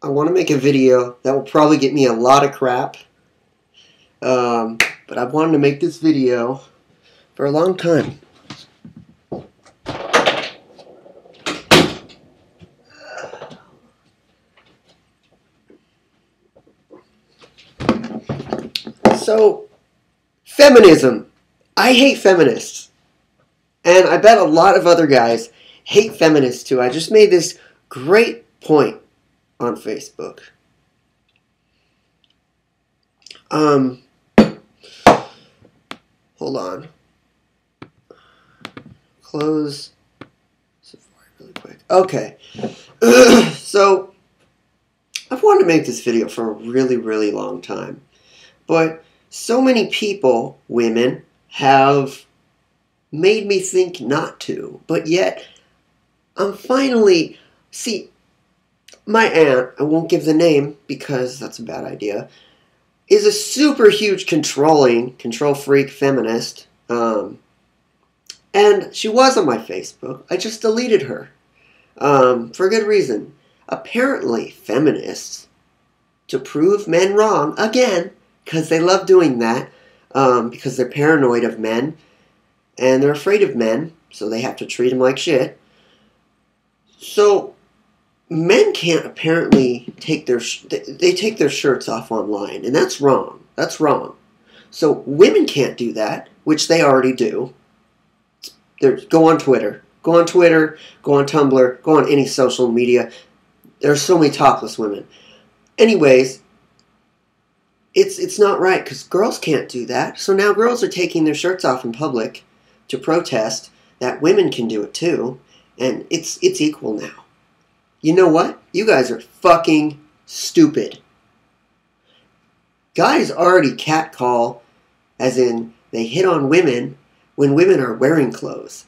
I want to make a video that will probably get me a lot of crap. But I've wanted to make this video for a long time. So, feminism. I hate feminists. And I bet a lot of other guys hate feminists too. I just made this great point on Facebook. Hold on. Close Safari really quick. Okay. So, I've wanted to make this video for a really, really long time. But so many people, women, have made me think not to. But yet, I'm finally... See, my aunt, I won't give the name because that's a bad idea, is a super huge control freak feminist. And she was on my Facebook. I just deleted her. For a good reason. Apparently, feminists, to prove men wrong, again, because they love doing that, because they're paranoid of men, and they're afraid of men, so they have to treat them like shit. So, men can't apparently take their shirts off online, and that's wrong. That's wrong. So women can't do that, which they already do. Go on Twitter. Go on Twitter, go on Tumblr, go on any social media. There are so many topless women. Anyways, it's not right, because girls can't do that. So now girls are taking their shirts off in public to protest that women can do it too, and it's equal now. You know what? You guys are fucking stupid. Guys already catcall, as in they hit on women when women are wearing clothes.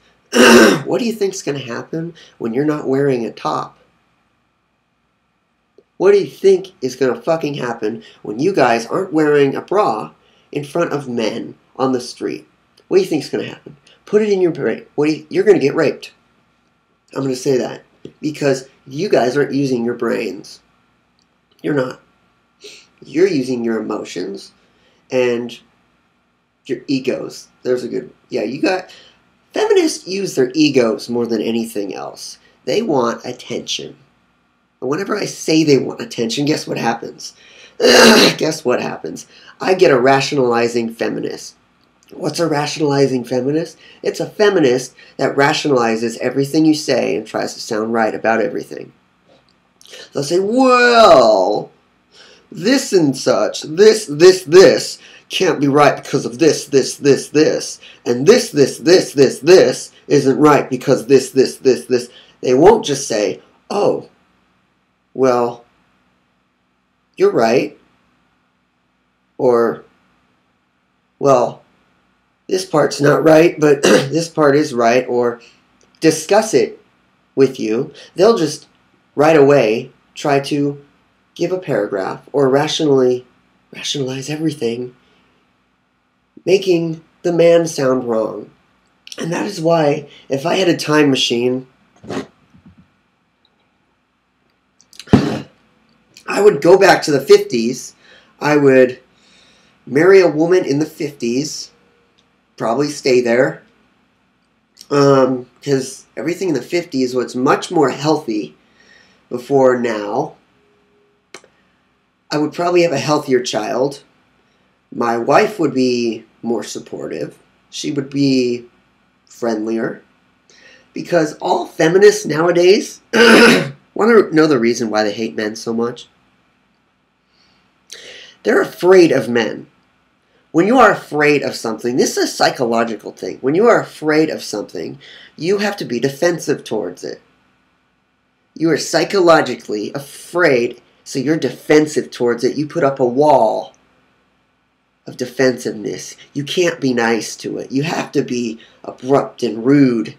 What do you think's going to happen when you're not wearing a top? What do you think is going to fucking happen when you guys aren't wearing a bra in front of men on the street? What do you think's going to happen? Put it in your brain. You're going to get raped. I'm going to say that. Because you guys aren't using your brains. You're not. You're using your emotions and your egos. There's a good... Yeah, you got... Feminists use their egos more than anything else. They want attention. And whenever I say they want attention, guess what happens? Guess what happens? I get a rationalizing feminist. What's a rationalizing feminist? It's a feminist that rationalizes everything you say and tries to sound right about everything. They'll say, well, this and such, this can't be right because of this, and this isn't right because this. They won't just say, oh, well, you're right, or, well, this part's not right, but this part is right, or discuss it with you. They'll just right away try to give a paragraph or rationalize everything, making the man sound wrong. And that is why, if I had a time machine, I would go back to the 50s. I would marry a woman in the 50s. Probably stay there, because everything in the 50s was much more healthy before now. I would probably have a healthier child. My wife would be more supportive. She would be friendlier, because all feminists nowadays want to know the reason why they hate men so much. They're afraid of men. When you are afraid of something, this is a psychological thing. When you are afraid of something, you have to be defensive towards it. You are psychologically afraid, so you're defensive towards it. You put up a wall of defensiveness. You can't be nice to it. You have to be abrupt and rude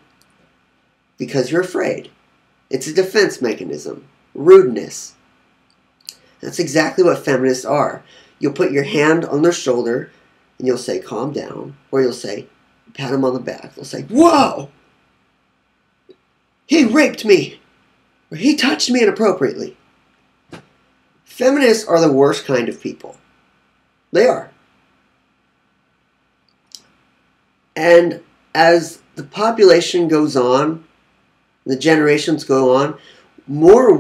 because you're afraid. It's a defense mechanism. Rudeness. That's exactly what feminists are. You'll put your hand on their shoulder and you'll say, calm down. Or you'll say, pat him on the back. They'll say, whoa! He raped me! Or he touched me inappropriately. Feminists are the worst kind of people. They are. And as the population goes on, the generations go on, more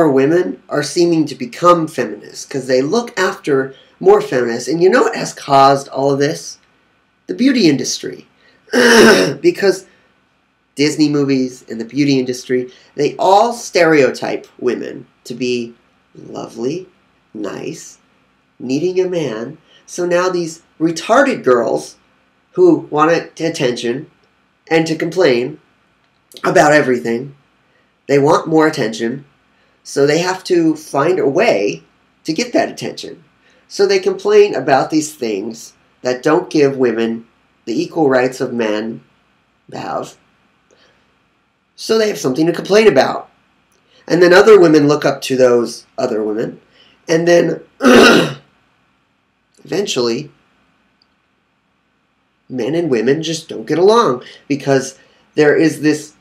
women are seeming to become feminists because they look after more feminists. And you know what has caused all of this? The beauty industry. Because Disney movies and the beauty industry, they all stereotype women to be lovely, nice, needing a man. So now these retarded girls who want attention and to complain about everything, they want more attention, so they have to find a way to get that attention. So they complain about these things that don't give women the equal rights of men have. So they have something to complain about. And then other women look up to those other women. And then eventually men and women just don't get along because there is this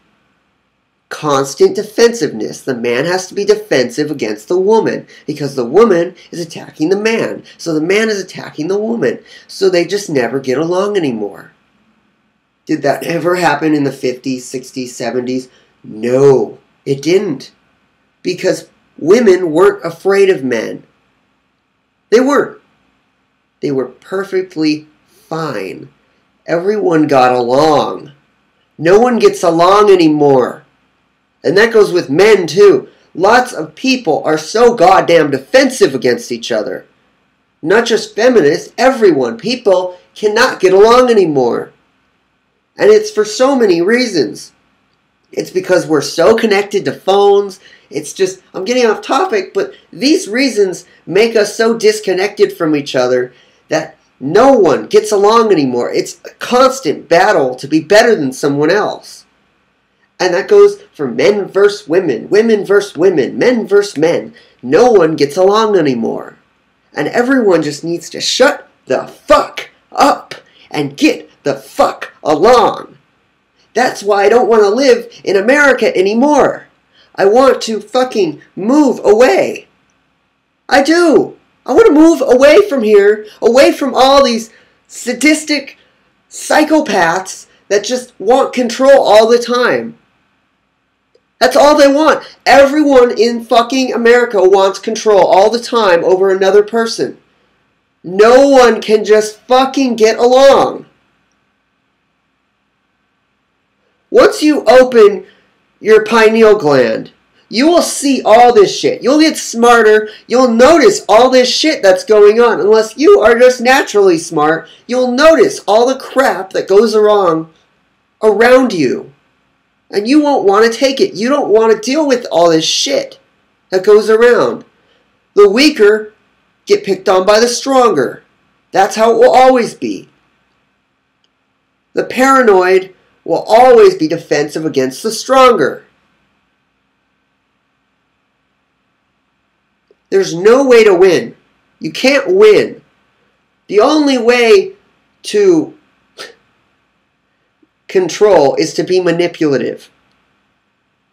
constant defensiveness. The man has to be defensive against the woman because the woman is attacking the man. So the man is attacking the woman. So they just never get along anymore. Did that ever happen in the 50s, 60s, 70s? No, it didn't. Because women weren't afraid of men. They weren't. They were perfectly fine. Everyone got along. No one gets along anymore. And that goes with men too. Lots of people are so goddamn defensive against each other. Not just feminists, everyone. People cannot get along anymore. And it's for so many reasons. It's because we're so connected to phones. It's just, I'm getting off topic, but these reasons make us so disconnected from each other that no one gets along anymore. It's a constant battle to be better than someone else. And that goes for men versus women, women versus women, men versus men. No one gets along anymore. And everyone just needs to shut the fuck up and get the fuck along. That's why I don't want to live in America anymore. I want to fucking move away. I do. I want to move away from here, away from all these sadistic psychopaths that just want control all the time. That's all they want. Everyone in fucking America wants control all the time over another person. No one can just fucking get along. Once you open your pineal gland, you will see all this shit. You'll get smarter. You'll notice all this shit that's going on. Unless you are just naturally smart, you'll notice all the crap that goes wrong around you. And you won't want to take it. You don't want to deal with all this shit that goes around. The weaker get picked on by the stronger. That's how it will always be. The paranoid will always be defensive against the stronger. There's no way to win. You can't win. The only way to control is to be manipulative.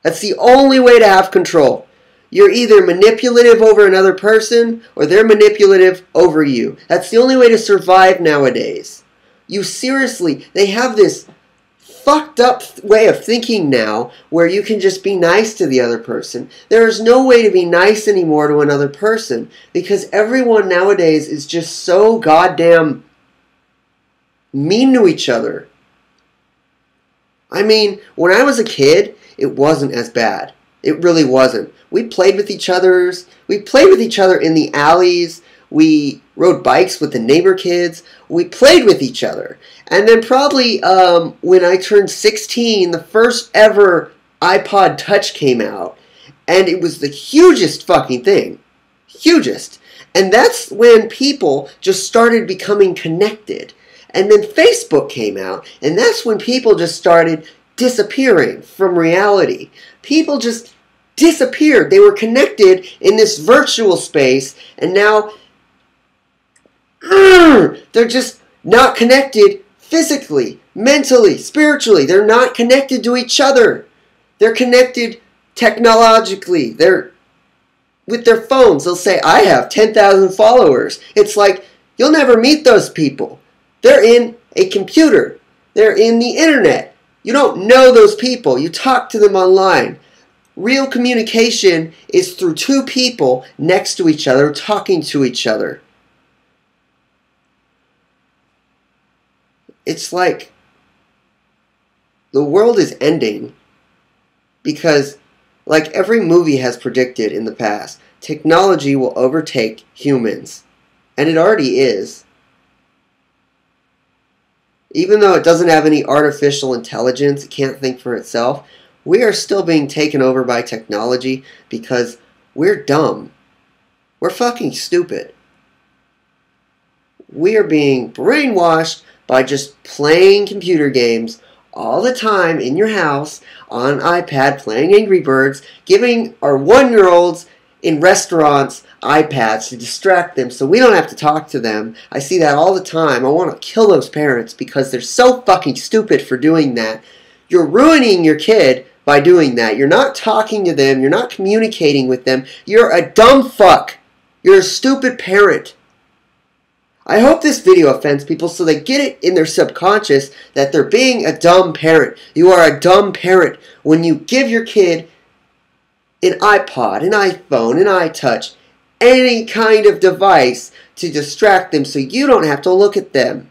That's the only way to have control. You're either manipulative over another person or they're manipulative over you. That's the only way to survive nowadays. You seriously, they have this fucked up way of thinking now where you can just be nice to the other person. There is no way to be nice anymore to another person because everyone nowadays is just so goddamn mean to each other. I mean, when I was a kid, it wasn't as bad. It really wasn't. We played with each other. We played with each other in the alleys. We rode bikes with the neighbor kids. We played with each other. And then probably when I turned 16, the first ever iPod Touch came out. And it was the hugest fucking thing. Hugest. And that's when people just started becoming connected. And then Facebook came out, and that's when people just started disappearing from reality. People just disappeared. They were connected in this virtual space, and now they're just not connected physically, mentally, spiritually. They're not connected to each other. They're connected technologically. They're with their phones, they'll say, I have 10,000 followers. It's like, you'll never meet those people. They're in a computer. They're in the internet. You don't know those people. You talk to them online. Real communication is through two people next to each other, talking to each other. It's like the world is ending because, like every movie has predicted in the past, technology will overtake humans. And it already is. Even though it doesn't have any artificial intelligence, it can't think for itself, we are still being taken over by technology because we're dumb. We're fucking stupid. We are being brainwashed by just playing computer games all the time in your house on iPad, playing Angry Birds, giving our 1-year-olds in restaurants iPads to distract them so we don't have to talk to them. I see that all the time. I want to kill those parents because they're so fucking stupid for doing that. You're ruining your kid by doing that. You're not talking to them. You're not communicating with them. You're a dumb fuck. You're a stupid parent. I hope this video offends people so they get it in their subconscious that they're being a dumb parent. You are a dumb parent when you give your kid an iPod, an iPhone, an iTouch, any kind of device to distract them so you don't have to look at them.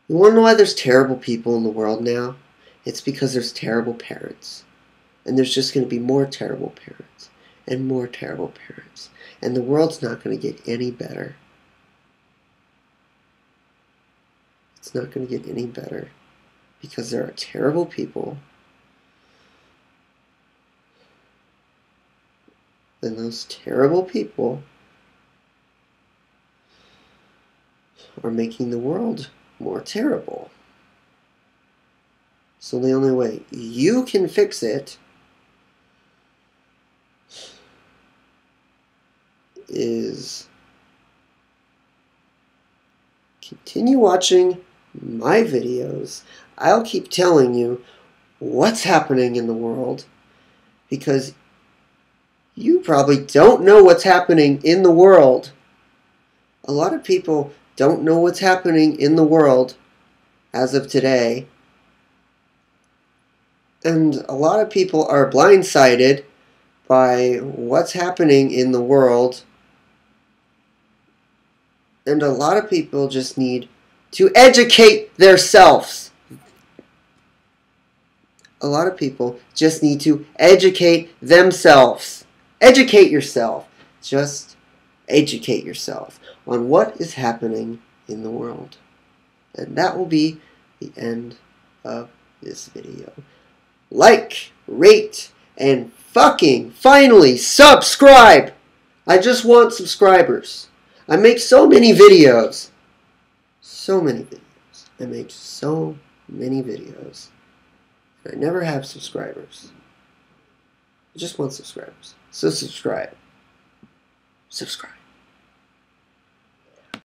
You want to know why there's terrible people in the world now? It's because there's terrible parents. And there's just going to be more terrible parents and more terrible parents. And the world's not going to get any better. It's not going to get any better because there are terrible people. And those terrible people are making the world more terrible. So the only way you can fix it is continue watching my videos. I'll keep telling you what's happening in the world because you probably don't know what's happening in the world. A lot of people don't know what's happening in the world as of today. And a lot of people are blindsided by what's happening in the world. And a lot of people just need to educate themselves. A lot of people just need to educate themselves. Educate yourself. Just educate yourself on what is happening in the world. And that will be the end of this video. Like, rate, and fucking finally subscribe! I just want subscribers. I make so many videos. So many videos. I make so many videos. I never have subscribers. I just want subscribers. So subscribe. Subscribe.